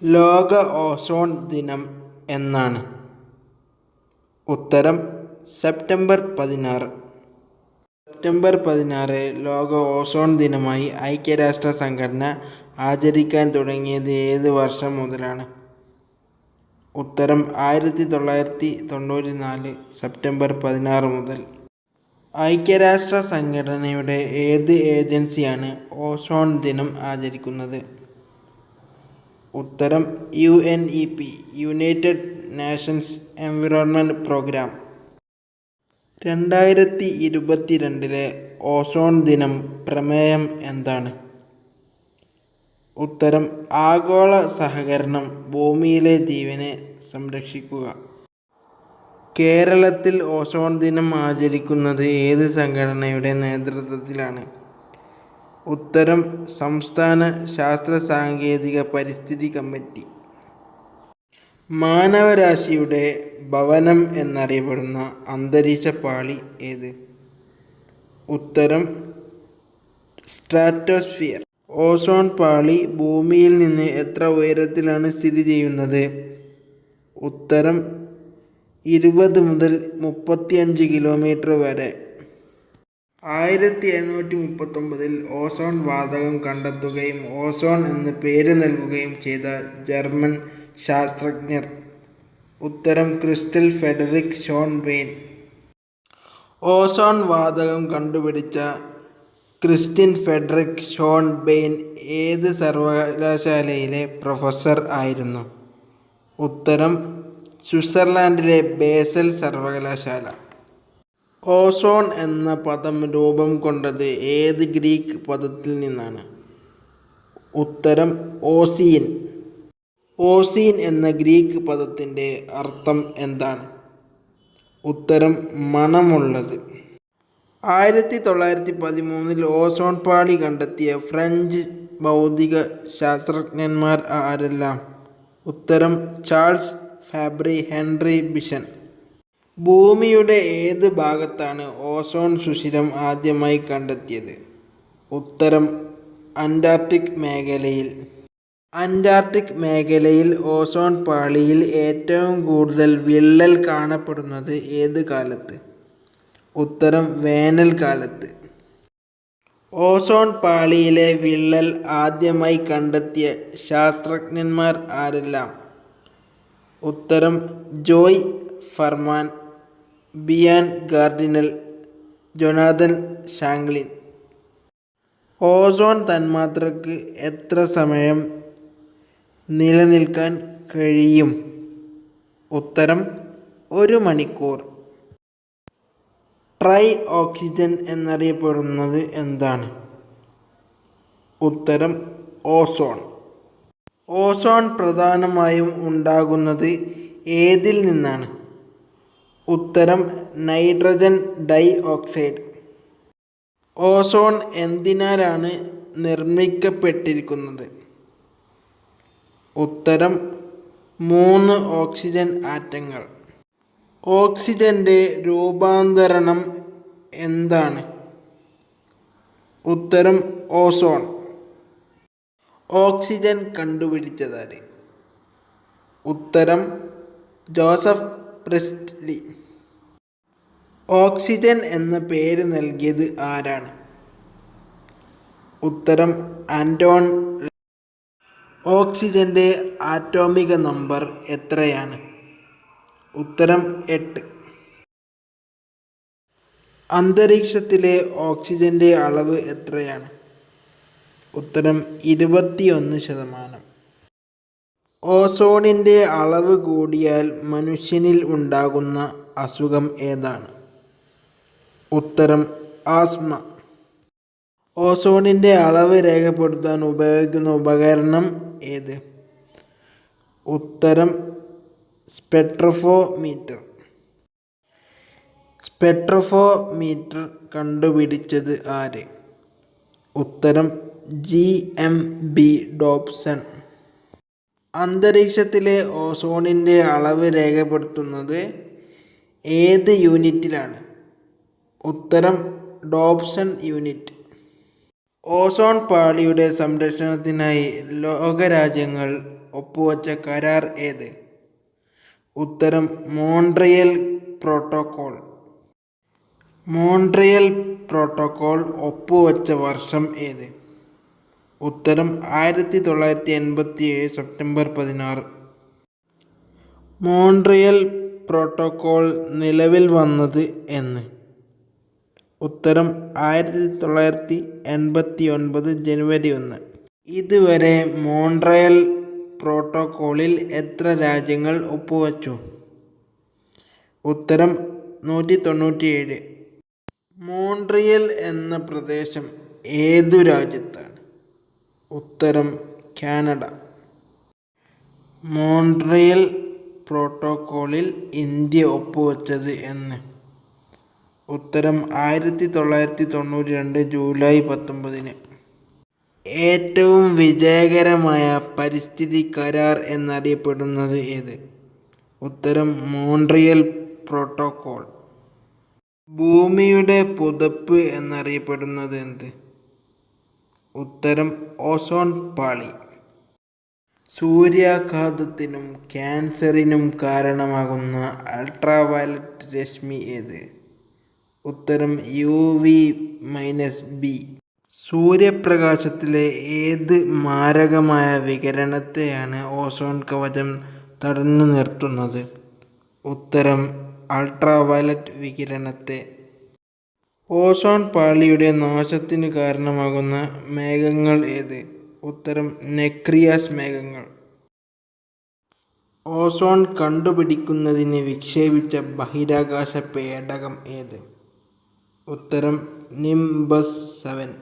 ലോക ഓസോൺ ദിനം എന്നാണ്? ഉത്തരം സെപ്റ്റംബർ 16. സെപ്റ്റംബർ 16 ലോക ഓസോൺ ദിനമായി ഐക്യരാഷ്ട്ര സംഘടന ആചരിക്കാൻ തുടങ്ങിയത് ഏത് വർഷം മുതലാണ്? ഉത്തരം 1994 സെപ്റ്റംബർ 16 മുതൽ. ഐക്യരാഷ്ട്ര സംഘടനയുടെ ഏത് ഏജൻസിയാണ് ഓസോൺ ദിനം ആചരിക്കുന്നത്? ഉത്തരം UNEP, United Nations environment programme. 2022 ozone ദിനം പ്രമേയം എന്താണ്? ഉത്തരം ആഗോള സഹകരണം ഭൂമിയിലെ ജീവനെ സംരക്ഷിക്കുക. കേരളത്തിൽ ഓസോൺ ദിനം ആചരിക്കുന്നത് ഏത് സംഘടനയുടെ നേതൃത്വത്തിലാണ്? ഉത്തരം സംസ്ഥാന ശാസ്ത്ര സാങ്കേതിക പരിസ്ഥിതി കമ്മിറ്റി. മാനവരാശിയുടെ ഭവനം എന്നറിയപ്പെടുന്ന അന്തരീക്ഷ പാളി ഏത്? ഉത്തരം സ്ട്രാറ്റോസ്ഫിയർ. ഓസോൺ പാളി ഭൂമിയിൽ നിന്ന് എത്ര ഉയരത്തിലാണ് സ്ഥിതി ചെയ്യുന്നത്? ഉത്തരം 20 മുതൽ 35 കിലോമീറ്റർ വരെ. 1739 ഓസോൺ വാതകം കണ്ടെത്തുകയും ഓസോൺ എന്ന് പേര് നൽകുകയും ചെയ്ത ജർമ്മൻ ശാസ്ത്രജ്ഞർ? ഉത്തരം Christian Friedrich Schönbein. Ozone വാതകം കണ്ടുപിടിച്ച ക്രിസ്റ്റ്യൻ ഫെഡറിക് ഷോൺ ബെയ്ൻ ഏത് സർവകലാശാലയിലെ പ്രൊഫസർ ആയിരുന്നു? ഉത്തരം സ്വിറ്റ്സർലാൻഡിലെ ബേസൽ സർവകലാശാല. ഓസോൺ എന്ന പദം രൂപം കൊണ്ടത് ഏത് ഗ്രീക്ക് പദത്തിൽ നിന്നാണ്? ഉത്തരം ഓസീൻ. ഓസീൻ എന്ന ഗ്രീക്ക് പദത്തിൻ്റെ അർത്ഥം എന്താണ്? ഉത്തരം മണമുള്ളത്. 1913 ഓസോൺ പാളി കണ്ടെത്തിയ ഫ്രഞ്ച് ഭൗതിക ശാസ്ത്രജ്ഞന്മാർ ആരെല്ലാം? ഉത്തരം ചാൾസ് ഫാബ്രി, ഹെൻറി ബിഷൻ. ഭൂമിയുടെ ഏത് ഭാഗത്താണ് ഓസോൺ സുഷിരം ആദ്യമായി കണ്ടെത്തിയത്? ഉത്തരം അന്റാർട്ടിക് മേഖലയിൽ. അന്റാർട്ടിക് മേഖലയിൽ ഓസോൺ പാളിയിൽ ഏറ്റവും കൂടുതൽ വിള്ളൽ കാണപ്പെടുന്നത് ഏത് കാലത്ത്? ഉത്തരം വേനൽക്കാലത്ത്. ഓസോൺ പാളിയിലെ വിള്ളൽ ആദ്യമായി കണ്ടെത്തിയ ശാസ്ത്രജ്ഞന്മാർ ആരെല്ലാം? ഉത്തരം Joy ഫർമാൻ, Beant ഗാർഡിനൽ, Jonathan Shanklin. Ozone തന്മാത്രയ്ക്ക് എത്ര സമയം നിലനിൽക്കാൻ കഴിയും? ഉത്തരം 1 മണിക്കൂർ. ട്രൈ ഓക്സിജൻ എന്നറിയപ്പെടുന്നത് എന്താണ്? ഉത്തരം ഓസോൺ. ഓസോൺ പ്രധാനമായും ഉണ്ടാകുന്നത് ഏതിൽ നിന്നാണ്? ഉത്തരം നൈട്രജൻ ഡൈ ഓക്സൈഡ്. ഓസോൺ എന്തിനാലാണ് നിർമ്മിക്കപ്പെട്ടിരിക്കുന്നത്? ഉത്തരം 3 ഓക്സിജൻ ആറ്റങ്ങൾ. ഓക്സിജന്റെ രൂപാന്തരണം എന്താണ്? ഉത്തരം ഓസോൺ. ഓക്സിജൻ കണ്ടുപിടിച്ചതാര്? ഉത്തരം ജോസഫ് പ്രിസ്റ്റ്ലി. ഓക്സിജൻ എന്ന പേര് നൽകിയത് ആരാണ്? ഉത്തരം ആന്റോൺ. ഓക്സിജന്റെ ആറ്റോമിക നമ്പർ എത്രയാണ്? ഉത്തരം 8. അന്തരീക്ഷത്തിലെ ഓക്സിജന്റെ അളവ് എത്രയാണ്? ഉത്തരം 21%. ഓസോണിൻ്റെ അളവ് കൂടിയാൽ മനുഷ്യനിൽ ഉണ്ടാകുന്ന അസുഖം ഏതാണ്? ഉത്തരം ആസ്മ. ഓസോണിൻ്റെ അളവ് രേഖപ്പെടുത്താൻ ഉപയോഗിക്കുന്ന ഉപകരണം ഏത്? ഉത്തരം സ്പെക്ട്രോഫോമീറ്റർ. സ്പെക്ട്രോഫോമീറ്റർ കണ്ടുപിടിച്ചത് ആര്? ഉത്തരം GMB ഡോപ്സൺ. അന്തരീക്ഷത്തിലെ ഓസോണിൻ്റെ അളവ് രേഖപ്പെടുത്തുന്നത് ഏത് യൂണിറ്റിലാണ്? ഉത്തരം ഡോപ്സൺ യൂണിറ്റ്. ഓസോൺ പാളിയുടെ സംരക്ഷണത്തിനായി ലോകരാജ്യങ്ങൾ ഒപ്പുവച്ച കരാർ ഏത്? ഉത്തരം മോൺട്രിയൽ പ്രോട്ടോക്കോൾ. മോൺട്രിയൽ പ്രോട്ടോക്കോൾ ഒപ്പുവച്ച വർഷം ഏത്? ഉത്തരം 1987 സെപ്റ്റംബർ 16. മോൺട്രിയൽ പ്രോട്ടോക്കോൾ നിലവിൽ വന്നത് എന്ന്? ഉത്തരം 1989 ജനുവരി 1. ഇതുവരെ മോൺട്രിയൽ പ്രോട്ടോക്കോളിൽ എത്ര രാജ്യങ്ങൾ ഒപ്പുവച്ചു? ഉത്തരം 197. മോൺട്രിയൽ എന്ന പ്രദേശം ഏതു രാജ്യത്താണ്? ഉത്തരം കാനഡ. മോൺട്രിയൽ പ്രോട്ടോക്കോളിൽ ഇന്ത്യ ഒപ്പുവച്ചത് എന്ന്? ഉത്തരം 1992 ജൂലൈ 19. ഏറ്റവും വിജയകരമായ പരിസ്ഥിതി കരാർ എന്നറിയപ്പെടുന്നത് ഏത്? ഉത്തരം മോൺട്രിയൽ പ്രോട്ടോക്കോൾ. ഭൂമിയുടെ പുതപ്പ് എന്നറിയപ്പെടുന്നത് എന്ത്? ഉത്തരം ഓസോൺ പാളി. സൂര്യാഘാതത്തിനും ക്യാൻസറിനും കാരണമാകുന്ന അൾട്രാവയലറ്റ് രശ്മി ഏത്? ഉത്തരം UV-B. സൂര്യപ്രകാശത്തിലെ ഏത് മാരകമായ വികിരണത്തെയാണ് ഓസോൺ കവചം തടഞ്ഞു നിർത്തുന്നത്? ഉത്തരം അൾട്രാവയലറ്റ് വികിരണത്തെ. ഓസോൺ പാളിയുടെ നാശത്തിന് കാരണമാകുന്ന മേഘങ്ങൾ ഏത്? ഉത്തരം നെക്രിയാസ് മേഘങ്ങൾ. ഓസോൺ കണ്ടുപിടിക്കുന്നതിന് വിക്ഷേപിച്ച ബഹിരാകാശ പേടകം ഏത്? ഉത്തരം നിംബസ് 7.